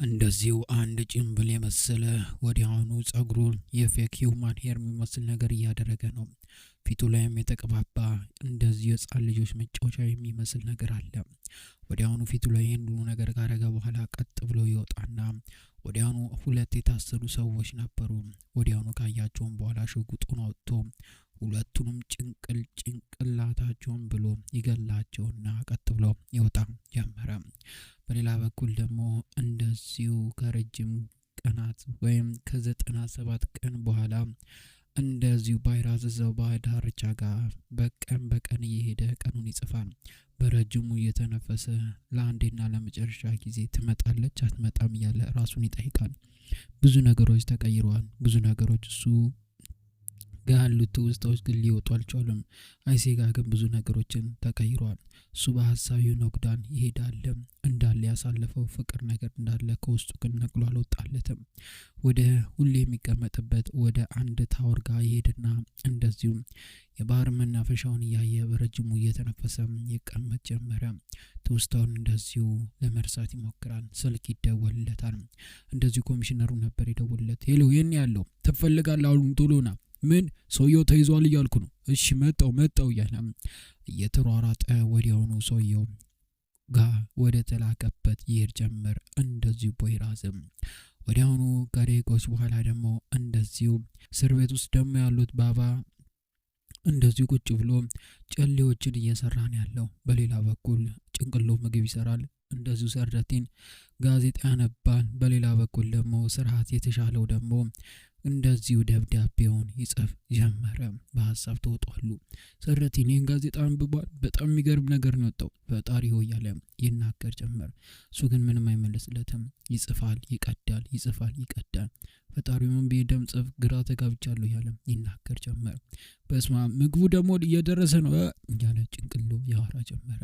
እንደዚሁ አንድ ጭምብል የመሰለ ወዲያውኑ ጸጉሩን የፌክ ሂውማን ሄር የሚመስል ነገር እያደረገ ነው። ፊቱ ላይም የተቀባባ እንደዚህ የህፃን ልጆች መጫወቻ የሚመስል ነገር አለ። ወዲያውኑ ፊቱ ላይ ይህን ሁሉ ነገር ካረገ በኋላ ቀጥ ብሎ ይወጣና ወዲያውኑ ሁለት የታሰሩ ሰዎች ነበሩ። ወዲያውኑ ካያቸውም በኋላ ሽጉጡን አውጥቶ ሁለቱንም ጭንቅላታቸውን ብሎ ይገላቸውና ቀጥ ብሎ ይወጣ ጀመረ። በሌላ በኩል ደግሞ እንደዚሁ ከረጅም ቀናት ወይም ከ97 ቀን በኋላ እንደዚሁ ቫይረስ እዛው ዳርቻ ጋር በቀን እየሄደ ቀኑን ይጽፋል። በረጅሙ እየተነፈሰ ለአንዴና ለመጨረሻ ጊዜ ትመጣለች አትመጣም እያለ ራሱን ይጠይቃል። ብዙ ነገሮች ተቀይረዋል። ብዙ ነገሮች እሱ ጋር ያሉት ውስጦች ግን ሊወጡ አልቻሉም። አይሴ ጋር ግን ብዙ ነገሮችን ተቀይረዋል። እሱ በሀሳብ ይኖክዳል ይሄዳል። እንዳለ ያሳለፈው ፍቅር ነገር እንዳለ ከውስጡ ግን ነቅሎ አልወጣለትም። ወደ ሁሌ የሚቀመጥበት ወደ አንድ ታወር ጋር ይሄድና እንደዚሁ የባህር መናፈሻውን እያየ በረጅሙ እየተነፈሰ ይቀመጥ ጀመረ። ትውስታውን እንደዚሁ ለመርሳት ይሞክራል። ስልክ ይደወልለታል። እንደዚሁ ኮሚሽነሩ ነበር የደወለለት። ሄሎ የኔ ያለው ትፈልጋለህ? አሁን ቶሎና ምን ሰውየው ተይዟል እያልኩ ነው። እሺ መጣው እያለ እየተሯሯጠ ወዲያውኑ ሰውየው ጋር ወደ ተላከበት ይሄድ ጀመር። እንደዚሁ ቦይራዝም ወዲያውኑ ከደቂቃዎች በኋላ ደግሞ እንደዚሁ እስር ቤት ውስጥ ደግሞ ያሉት ባባ እንደዚሁ ቁጭ ብሎ ጨሌዎችን እየሰራ ነው ያለው። በሌላ በኩል ጭንቅሎ ምግብ ይሰራል። እንደዚሁ ሰርደቲን ጋዜጣ ያነባል። በሌላ በኩል ደግሞ ስርዓት የተሻለው ደግሞ እንደዚሁ ደብዳቤውን ይጽፍ ጀመረ። በሀሳብ ተወጧሉ። ሰርደቲን ይህን ጋዜጣ አንብቧል። በጣም የሚገርም ነገር ነው የወጣው። ፈጣሪ ሆይ እያለ ይናገር ጀመር። እሱ ግን ምንም አይመለስለትም። ይጽፋል፣ ይቀዳል፣ ይጽፋል፣ ይቀዳል። ፈጣሪውን ቢደም ጽፍ ግራ ተጋብቻለሁ እያለ ይናገር ጀመር። በስማ ምግቡ ደግሞ እየደረሰ ነው እያለ ጭንቅሎ ያወራ ጀመረ።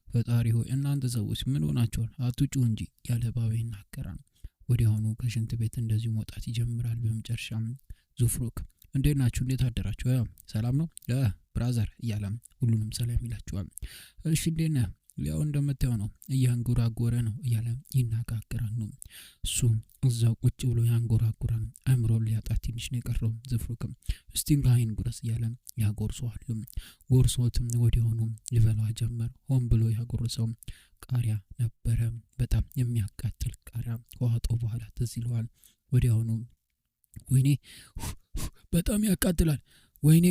ፈጣሪ ሆይ እናንተ ሰዎች ምን ሆናችኋል? አትጩ እንጂ ያለ ባባ ይናገራል። ወዲያውኑ ከሽንት ቤት እንደዚሁ መውጣት ይጀምራል። በመጨረሻም ዙፍሩክ እንዴት ናችሁ? እንዴት አደራችሁ? ሰላም ነው ብራዘር እያለ ሁሉንም ሰላም ይላችኋል። እሺ እንዴት ነህ? ያው እንደምታየው ነው እያንጎራጎረ ነው እያለ ይናገራሉ። እሱ እዛው ቁጭ ብሎ ያንጎራጉራል። አእምሮን ሊያጣ ትንሽ ነው የቀረው። ዙፍሩክም እስቲ እንግዲህ ጉረስ እያለ ያጎርሰዋል። ጎርሶትም ወዲያውኑ ይበላው ጀመር። ሆን ብሎ ያጎርሰው ቃሪያ ነበረ። በጣም የሚያቃጥል ቃሪያ ከዋጦ በኋላ ትዝ ይለዋል። ወዲያውኑ ወይኔ በጣም ያቃጥላል፣ ወይኔ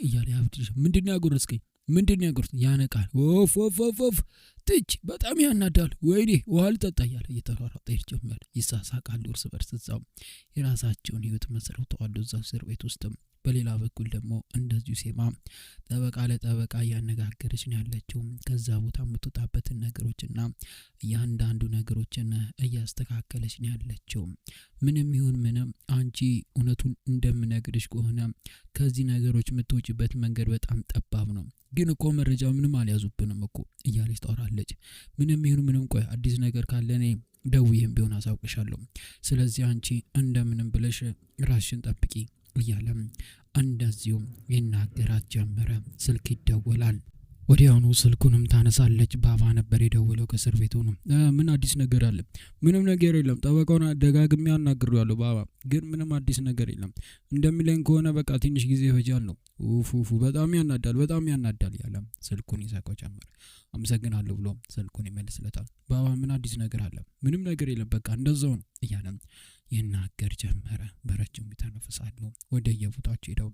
እያለ ያብድሽ ምንድነው ያጎረስከኝ? ምንድነው ያጎርስ? ያነቃል። ኦፍ ትች በጣም ያናዳል። ወይኔ ውሃ ልጠጣ እያለ እየተሯሯጠ ጀመር። ይሳሳቃሉ እርስ በርስ እዛው የራሳቸውን ህይወት መስርተዋል እዛው እስር ቤት ውስጥም። በሌላ በኩል ደግሞ እንደዚሁ ሴማ ጠበቃ ለጠበቃ እያነጋገረች ነው ያለችው። ከዛ ቦታ የምትወጣበትን ነገሮችና እያንዳንዱ ነገሮችን እያስተካከለች ነው ያለችው። ምንም ይሁን ምንም አንቺ እውነቱን እንደምነግርሽ ከሆነ ከዚህ ነገሮች የምትወጪበት መንገድ በጣም ጠባብ ነው። ግን እኮ መረጃ ምንም አልያዙብንም እኮ እያለች ታወራለች። ምንም ይሁን ምንም ቆይ አዲስ ነገር ካለ እኔ ደውዬም ቢሆን አሳውቅሻለሁ። ስለዚህ አንቺ እንደምንም ብለሽ ራስሽን ጠብቂ እያለ እንደዚሁ ይናገራት ጀመረ። ስልክ ይደወላል። ወዲያውኑ ስልኩንም ታነሳለች። ባባ ነበር የደወለው ከእስር ቤቱ ነው። ምን አዲስ ነገር አለ? ምንም ነገር የለም። ጠበቃውን ደጋግሜ አናግሬዋለሁ ባባ፣ ግን ምንም አዲስ ነገር የለም። እንደሚለኝ ከሆነ በቃ ትንሽ ጊዜ ይፈጃል ነው። በጣም ያናዳል ያለ ስልኩን ይዘጋው ጀመረ። አመሰግናለሁ ብሎ ስልኩን ይመልስለታል። ባባ ምን አዲስ ነገር አለ? ምንም ነገር የለም በቃ እንደዛው ነው እያለ ይናገር ጀመረ። በረጅሙ ይተነፍሳሉ። ወደ የቦታቸው ሄደው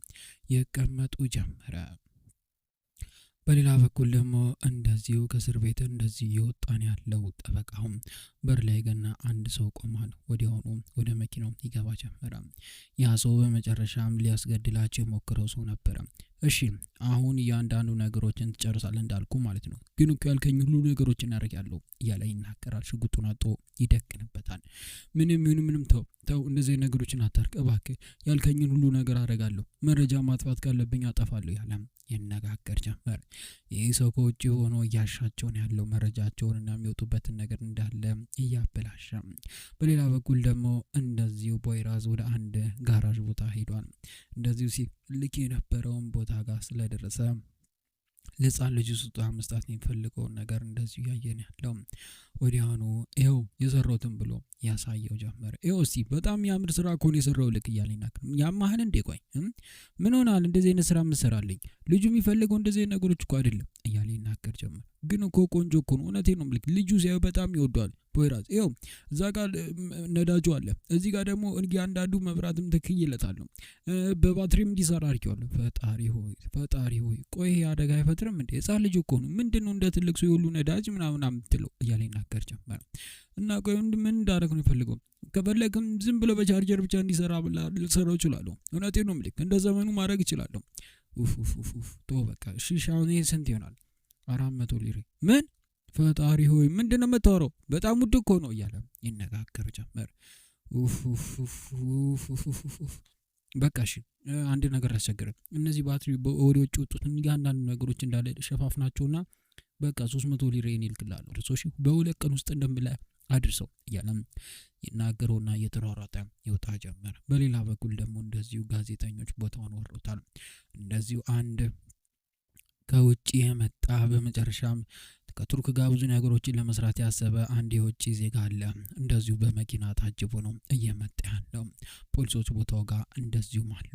ይቀመጡ ጀመረ። በሌላ በኩል ደግሞ እንደዚሁ ከእስር ቤት እንደዚህ የወጣን ያለው ጠበቃውም በር ላይ ገና አንድ ሰው ቆሟል። ወዲያውኑ ወደ መኪናው ይገባ ጀመረ። ያ ሰው በመጨረሻም ሊያስገድላቸው የሞከረው ሰው ነበረ። እሺ አሁን እያንዳንዱ ነገሮችን ትጨርሳለህ እንዳልኩ ማለት ነው። ግን እኮ ያልከኝ ሁሉ ነገሮችን አደርጋለሁ እያለ ይናገራል። ሽጉጡን አጥቶ ይደቅንበታል። ምንም ተው እንደዚህ ነገሮችን አታርቅ እባክህ። ያልከኝን ሁሉ ነገር አደርጋለሁ። መረጃ ማጥፋት ካለብኝ አጠፋለሁ እያለ ይነጋገር ጀመር። ይህ ሰው ከውጭ ሆኖ እያሻቸው ነው ያለው። መረጃቸውንና የሚወጡበትን ነገር እንዳለ እያበላሸ። በሌላ በኩል ደግሞ እንደዚሁ ቦይራዝ ወደ አንድ ጋራዥ ቦታ ሄዷል። እንደዚሁ ሲልክ የነበረውን ቦታ ጋር ስለደረሰ ለሕፃን ልጁ ስጦታ መስጠት የሚፈልገውን ነገር እንደዚሁ እያየን ያለው ወዲያውኑ ይኸው የሰራሁትን ብሎ ያሳየው ጀመረ። ይኸው እስቲ በጣም የሚያምር ስራ እኮ ነው የሰራው ልክ እያለ ይናገር። ያማህን እንዴ ቆይ ምን ሆናል እንደዚህ አይነት ስራ የምትሰራልኝ? ልጁ የሚፈልገው እንደዚህ አይነት ነገሮች እኮ አይደለም እያለ ይናገር ጀመረ። ግን እኮ ቆንጆ እኮ ነው፣ እውነቴን ነው የምልህ። ልጁ ሲያዩ በጣም ይወዷል። ፖይራዝ ይኸው እዛ ጋር ነዳጁ አለ፣ እዚህ ጋር ደግሞ እያንዳንዱ መብራትም ትክይለታለሁ፣ በባትሪም እንዲሰራ አድርጌዋለሁ። ፈጣሪ ሆይ ቆይ ይሄ አደጋ አይፈጥርም እንዴ? ሕፃን ልጅ እኮ ነው፣ ምንድነው እንደ ትልቅ ሰው የሁሉ ነዳጅ ምናምን የምትለው እያለ ይናገር ጀመረ። እና ቆይ ምን እንዳደረግ ነው የፈልገው? ከፈለግም ዝም ብሎ በቻርጀር ብቻ እንዲሰራ ልሰራው እችላለሁ። እውነቴን ነው የምልህ፣ እንደ ዘመኑ ማድረግ እችላለሁ። ቶ በቃ እሺ አሁን ይሄ ስንት ይሆናል? 400 ሊሬ። ምን? ፈጣሪ ሆይ ምንድነው የምታወራው? በጣም ውድ እኮ ነው እያለ ይነጋገር ጀመር። በቃ እሺ አንድ ነገር አስቸገረ። እነዚህ ባትሪ ወደ ውጭ ወጡት አንዳንድ ነገሮች እንዳለ ሸፋፍናቸውና በቃ 300 ሊሬ ይልክላለሁ። እሺ በሁለት ቀን ውስጥ እንደምላ አድርሰው እያለ ይናገረውና እየተሯሯጠ ይወጣ ጀመር። በሌላ በኩል ደግሞ እንደዚሁ ጋዜጠኞች ቦታውን ወሮታል። እንደዚሁ አንድ ከውጪ የመጣ በመጨረሻም ከቱርክ ጋር ብዙ ነገሮችን ለመስራት ያሰበ አንድ የውጪ ዜጋ አለ። እንደዚሁ በመኪና ታጅቦ ነው እየመጣ ያለው። ፖሊሶች ቦታው ጋር እንደዚሁም አሉ።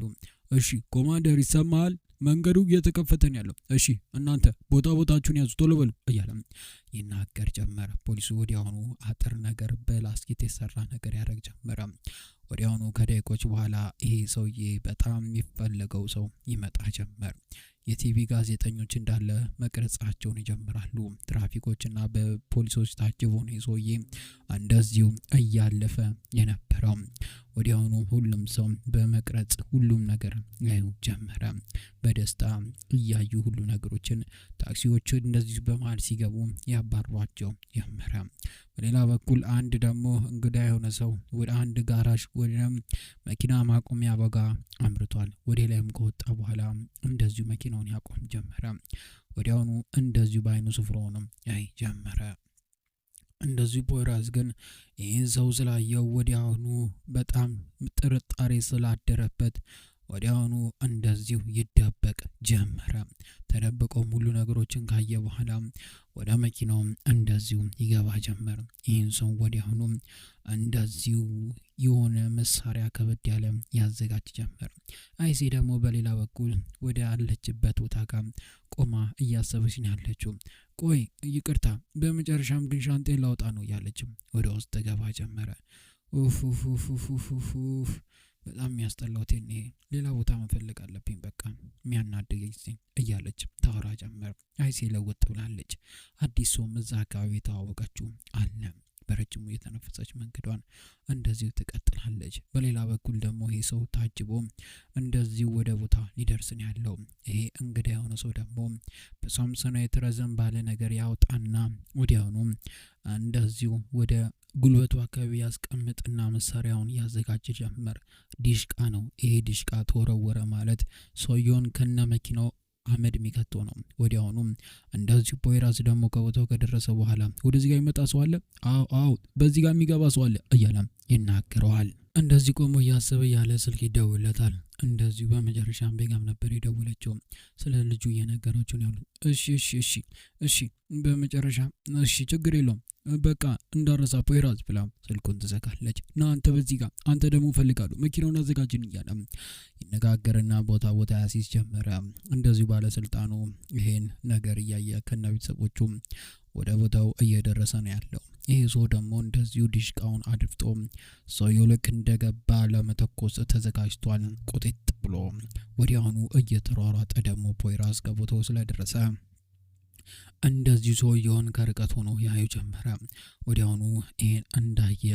እሺ ኮማንደር ይሰማል? መንገዱ እየተከፈተ ነው ያለው። እሺ እናንተ ቦታችሁን ያዙ ቶሎ በሉ እያለ ይናገር ጀመረ። ፖሊሱ ወዲያውኑ አጥር ነገር በላስቲክ የተሰራ ነገር ያደርግ ጀመረ። ወዲያውኑ ከደቂቆች በኋላ ይሄ ሰውዬ በጣም የሚፈለገው ሰው ይመጣ ጀመር። የቲቪ ጋዜጠኞች እንዳለ መቅረጻቸውን ይጀምራሉ። ትራፊኮችና በፖሊሶች ታጅቦ ነው ሰውዬ እንደዚሁ እያለፈ የነበረው። ወዲያውኑ ሁሉም ሰው በመቅረጽ ሁሉም ነገር ያዩ ጀመረ። በደስታ እያዩ ሁሉ ነገሮችን ታክሲዎች እንደዚሁ በመሃል ሲገቡ ያባሯቸው ጀመረ። በሌላ በኩል አንድ ደግሞ እንግዳ የሆነ ሰው ወደ አንድ ጋራዥ ወደ መኪና ማቆሚያ በጋ አምርቷል። ወደ ላይም ከወጣ በኋላ እንደዚሁ መኪናውን ያቆም ጀመረ። ወዲያውኑ እንደዚሁ በአይኑ ስፍራውንም ያይ ጀመረ። እንደዚሁ ፖይራዝ ግን ይህን ሰው ስላየው ወዲያውኑ በጣም ጥርጣሬ ስላደረበት ወዲያውኑ እንደዚሁ ይደበቅ ጀመረ። ተደብቀው ሙሉ ነገሮችን ካየ በኋላ ወደ መኪናው እንደዚሁ ይገባ ጀመር። ይህን ሰው ወዲያውኑ እንደዚሁ የሆነ መሳሪያ ከበድ ያለ ያዘጋጅ ጀመር። አይሲ ደግሞ በሌላ በኩል ወደ አለችበት ቦታ ጋር ቆማ እያሰበች ነው ያለችው። ቆይ ይቅርታ፣ በመጨረሻም ግን ሻንጤን ላውጣ ነው እያለችም ወደ ውስጥ ገባ ጀመረ። በጣም የሚያስጠላው ቴኔ ሌላ ቦታ መፈለግ አለብኝ፣ በቃ የሚያናድገኝ እያለች ታወራ ጀመር። አይሲ ለውጥ ብላለች። አዲስ ሰውም እዛ አካባቢ ተዋወቀችው አለ። በረጅሙ የተነፈሰች መንገዷን እንደዚሁ ትቀጥላለች። በሌላ በኩል ደግሞ ይሄ ሰው ታጅቦ እንደዚሁ ወደ ቦታ ሊደርስን ያለው ይሄ እንግዳ የሆነ ሰው ደግሞ በሳምሶናይት ረዘም ባለ ነገር ያውጣና ወዲያውኑ እንደዚሁ ወደ ጉልበቱ አካባቢ ያስቀምጥና መሳሪያውን ያዘጋጅ ጀመር። ዲሽቃ ነው። ይሄ ዲሽቃ ተወረወረ ማለት ሰውየውን ከነ መኪናው አመድ የሚከተው ነው። ወዲያውኑ እንደዚሁ ፖይራዝ ደግሞ ከቦታው ከደረሰ በኋላ ወደዚህ ጋር ይመጣ ሰው አለ፣ አዎ በዚህ ጋር የሚገባ ሰው አለ እያለ ይናገረዋል። እንደዚህ ቆሞ እያሰበ ያለ ስልክ ይደውለታል። እንደዚሁ በመጨረሻም ቤጋም ነበር የደወለችው። ስለ ልጁ እየነገረችው ነው ያሉት። እሺ በመጨረሻ እሺ ችግር የለውም በቃ እንዳረሳ ፖይራዝ ብላ ስልኩን ትዘጋለች። ና አንተ በዚህ ጋር፣ አንተ ደግሞ ፈልጋለሁ መኪናውን አዘጋጅን እያለ ይነጋገርና ቦታ ያሲስ ጀመረ። እንደዚሁ ባለስልጣኑ ይሄን ነገር እያየ ከነ ቤተሰቦቹ ወደ ቦታው እየደረሰ ነው ያለው። ይሄ ሰው ደግሞ እንደዚሁ ዲሽቃውን አድፍጦ ሰውየው ልክ እንደገባ ለመተኮስ ተዘጋጅቷል። ቁጥጥ ብሎ ወዲያውኑ እየተሯሯጠ ደግሞ ፖይራዝ ከቦታው ስለደረሰ እንደዚሁ ሰውየውን ከርቀት ሆኖ ያዩ ጀመረ። ወዲያውኑ ይሄን እንዳየ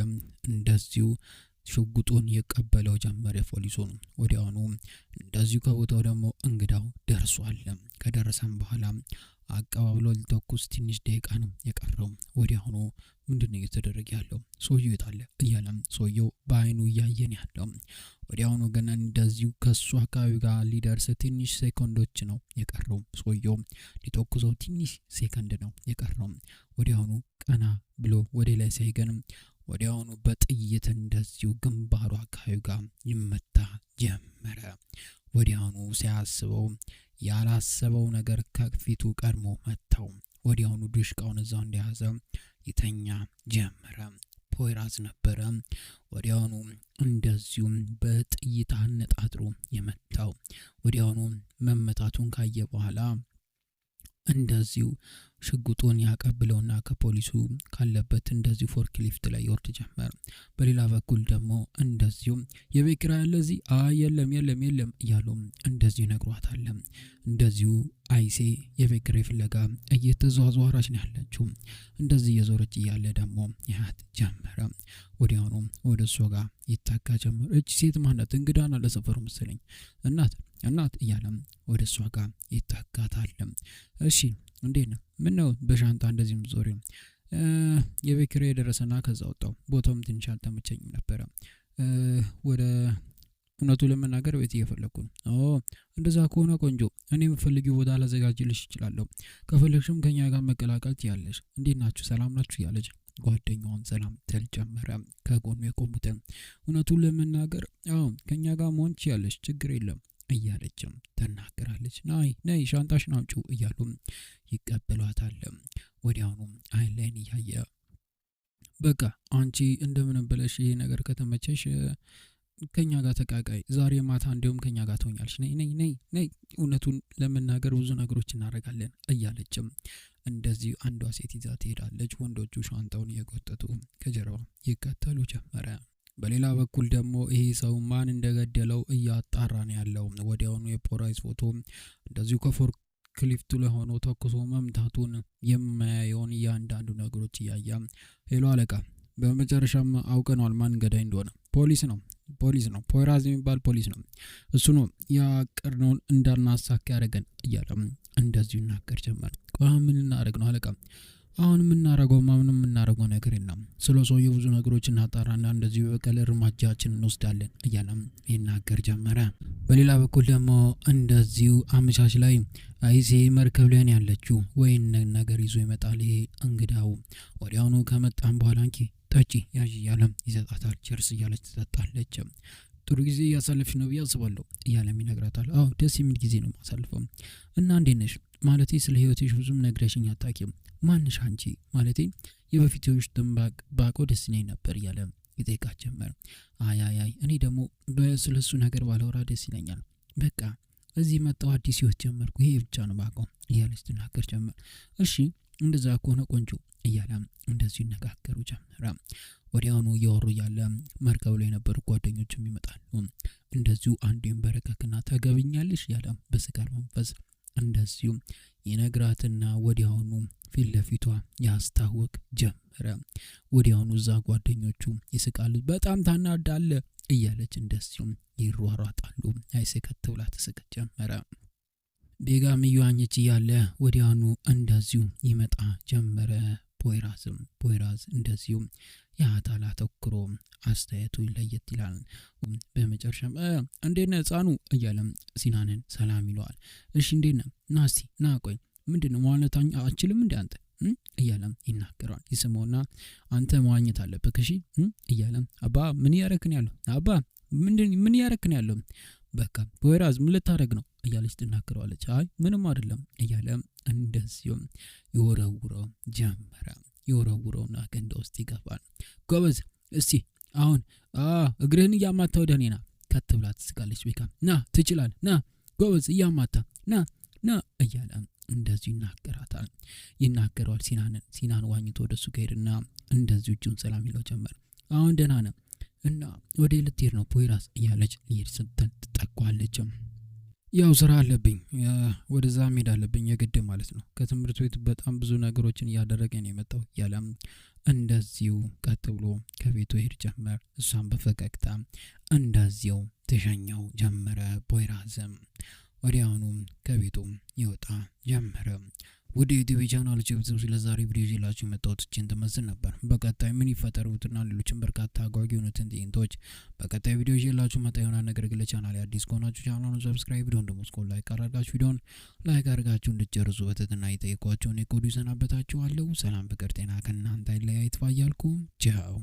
እንደዚሁ ሽጉጡን የቀበለው ጀመረ ፖሊሱን። ወዲያውኑ እንደዚሁ ከቦታው ደግሞ እንግዳው ደርሷል። ከደረሰም በኋላ አቀባብሎ ሊተኩስ ትንሽ ደቂቃ ነው የቀረው። ወዲያውኑ ምንድነው እየተደረገ ያለው? ሰውየው የታለ እያለም ሰውየው በአይኑ እያየን ያለው። ወዲያውኑ ግን እንደዚሁ ከሱ አካባቢ ጋር ሊደርስ ትንሽ ሴኮንዶች ነው የቀረው። ሰውየው ሊተኩሰው ትንሽ ሴኮንድ ነው የቀረው። ወዲያውኑ ቀና ብሎ ወደ ላይ ሲያይገን ወዲያውኑ በጥይት እንደዚሁ ግንባሩ አካባቢ ጋር ይመታ ጀመረ። ወዲያውኑ ሲያስበው ያላሰበው ነገር ከፊቱ ቀድሞ መታው። ወዲያውኑ ድሽቃውን እዛው እንደያዘ ይተኛ ጀመረ። ፖይራዝ ነበረ ወዲያውኑ እንደዚሁም በጥይት አነጣጥሮ የመታው። ወዲያውኑ መመታቱን ካየ በኋላ እንደዚሁ ሽጉጡን ያቀብለውና ከፖሊሱ ካለበት እንደዚሁ ፎርክሊፍት ላይ ይወርድ ጀመር። በሌላ በኩል ደግሞ እንደዚሁ የቤት ኪራይ አለ እዚህ? የለም እያሉ እንደዚሁ ይነግሯታል። እንደዚሁ አይሴ የቤት ኪራይ ፍለጋ እየተዟዟረች ነው ያለችው። እንደዚህ እየዞረች እያለ ደግሞ ያት ጀመረ። ወዲያውኑ ወደ እሷ ጋር ይታካ ጀመር። እቺ ሴት ማናት? እንግዳ ናት ለሰፈሩ መሰለኝ። እናት እያለም ወደ እሷ ጋር ይታካታል። እሺ እንዴት ነው? ምን ነው በሻንጣ እንደዚህም ዞሪ? የቤት ኪራይ የደረሰና ከዛ ወጣው። ቦታውም ትንሽ አልተመቸኝም ነበረ። ወደ እውነቱ ለመናገር ቤት እየፈለኩ ነው። እንደዛ ከሆነ ቆንጆ፣ እኔ የምፈልጊው ቦታ ላዘጋጅልሽ እችላለሁ። ከፈለግሽም ከኛ ጋር መቀላቀል ትያለሽ። እንዴት ናችሁ? ሰላም ናችሁ? ያለች ጓደኛዋን ሰላም ትል ጀመረ። ከጎኑ የቆሙትን እውነቱን ለመናገር ከኛ ጋር መሆን ትያለሽ፣ ችግር የለም እያለችም ተናገራለች። ነይ ሻንጣሽን አምጪው እያሉ ይቀበሏታል። ወዲያውኑ አይን ላይን እያየ በቃ አንቺ እንደምን ብለሽ ይሄ ነገር ከተመቸሽ ከኛ ጋር ተቃቃይ፣ ዛሬ ማታ እንዲሁም ከኛ ጋር ትሆኛለሽ። ነይ እውነቱን ለመናገር ብዙ ነገሮች እናደርጋለን እያለችም እንደዚህ አንዷ ሴት ይዛ ትሄዳለች። ወንዶቹ ሻንጣውን እየጎተቱ ከጀርባ ይከተሉ ጀመረ። በሌላ በኩል ደግሞ ይሄ ሰው ማን እንደገደለው እያጣራ ነው ያለው። ወዲያውኑ የፖራይዝ ፎቶ እንደዚሁ ከፎርክሊፍቱ ላይ ሆኖ ተኩሶ መምታቱን የማያየውን እያንዳንዱ ነገሮች እያየ ሄሎ አለቃ፣ በመጨረሻም አውቀነዋል ማን ገዳይ እንደሆነ። ፖሊስ ነው ፖይራዝ የሚባል ፖሊስ ነው። እሱ ነው ያቀድነውን እንዳናሳካ ያደረገን እያለ እንደዚሁ ይናገር ጀመር። ምን እናደርግ ነው አለቃ? አሁን ምናረጋው ነገር የለም። ስለ ሰውየው ብዙ ነገሮች እናጣራና እንደዚሁ በቀል እርምጃችን እንወስዳለን እያለም ይናገር ጀመረ። በሌላ በኩል ደግሞ እንደዚሁ አመሻሽ ላይ አይሴ መርከብ ላይ ያለችው ወይን ነገር ይዞ ይመጣል ይሄ እንግዳው። ወዲያውኑ ከመጣም በኋላ አንቺ ጠጪ ያዥ እያለም ይሰጣታል። ቸርስ እያለች ትጠጣለች። ጥሩ ጊዜ እያሳለፍሽ ነው ብዬ አስባለሁ እያለም ይነግራታል። ደስ የሚል ጊዜ ነው ማሳልፈው። እና እንዴት ነሽ? ማለቴ ስለ ህይወትሽ ብዙም ነግረሽኝ አታውቂም። ማንሽ አንቺ? ማለቴ የበፊት ህይወትሽ ባቆ ደስ ይለኝ ነበር እያለ ይጠይቃት ጀመር። አይ እኔ ደግሞ ስለሱ ነገር ባለወራ ደስ ይለኛል። በቃ እዚህ መጣው አዲስ ህይወት ጀመርኩ፣ ይሄ ብቻ ነው ባቆ እያለች ትናገር ጀመር። እሺ እንደዛ ከሆነ ቆንጆ እያለ እንደዚሁ ይነጋገሩ ጀመረ። ወዲያውኑ እያወሩ ያለ መርከቡ ላይ የነበሩ ጓደኞችም ይመጣሉ። እንደዚሁ አንዱ ይንበረከክና ታገቢኛለሽ ያለ በስካር መንፈስ እንደዚሁ ይነግራትና ወዲያውኑ ፊት ለፊቷ ያስታውቅ ጀመረ። ወዲያውኑ እዛ ጓደኞቹ ይስቃሉ። በጣም ታናዳለ እያለች እንደዚሁ ይሯሯጣሉ። አይሰከት ብላ ትስቅ ጀመረ። ቤጋም እየዋኘች እያለ ወዲያውኑ እንደዚሁ ይመጣ ጀመረ። ፖይራዝ እንደዚሁ ያታላ ተኩሮ አስተያየቱ ለየት ይላል። በመጨረሻም እንዴት ነህ ህፃኑ እያለም ሲናንን ሰላም ይለዋል። እሺ እንዴት ነህ? ና እስቲ ና ቆይ ምንድነው መዋኘት አችልም እንዴ አንተ እያለም ይናገራል። ይስመውና አንተ መዋኘት አለብህ እሺ እያለም አባ ምን ያረክን ያለው አባ ምን ያረክን ያለው በቃ ፖይራዝ ምን ልታረግ ነው እያለች ትናገራለች። አይ ምንም አይደለም እያለ እንደዚሁ ይወረውረው ጀመረ። ይወረውረውና ገንዳ ውስጥ ይገባል። ጎበዝ እስቲ አሁን እግርህን እያማታ ወደ እኔ ና ከት ብላ ትስቃለች። ቤካ ና ትችላል ና ጎበዝ እያማታ ና እያለ እንደዚሁ ይናገረዋል። ሲናን ዋኝቶ ወደሱ ከሄድና እንደዚሁ እጁን ሰላም ይለው ጀመር። አሁን ደህና ነህ እና ወደ ልትሄድ ነው ፖይራዝ እያለች ልሄድ ስትል ትጠቋለች። ያው ስራ አለብኝ ወደዛ መሄድ አለብኝ የግድ ማለት ነው። ከትምህርት ቤት በጣም ብዙ ነገሮችን እያደረገ ነው የመጣው ያለም እንደዚሁ ቀጥ ብሎ ከቤቱ ሄድ ጀመር። እሷም በፈገግታ እንደዚሁ ተሸኘው ጀመረ። ፖይራዝም ወዲያውኑ ከቤቱ ይወጣ ጀመረ። ወደ ዩቲዩብ ቻናላችን ብትሰሩ ለዛሬ ቪዲዮ ይዤላችሁ የመጣሁት እቺን ትመስል ነበር። በቀጣይ ምን ይፈጠሩትና ሌሎችም በርካታ አጓጊ የሆኑትን ትዕይንቶች በቀጣይ ቪዲዮ ይዤላችሁ መጣ ይሆናል። ነገር ግን ለቻናሌ አዲስ ከሆናችሁ ቻናሉን ሰብስክራይብ፣ ቪዲዮን ደግሞ ላይክ አድርጋችሁ ቪዲዮን ላይክ አድርጋችሁ እንድትጨርሱ በትህትና እየጠየቅኳችሁ እኔ ከወዲሁ እሰናበታችኋለሁ። ሰላም፣ ፍቅር፣ ጤና ከእናንተ አይለያይ። ቻው።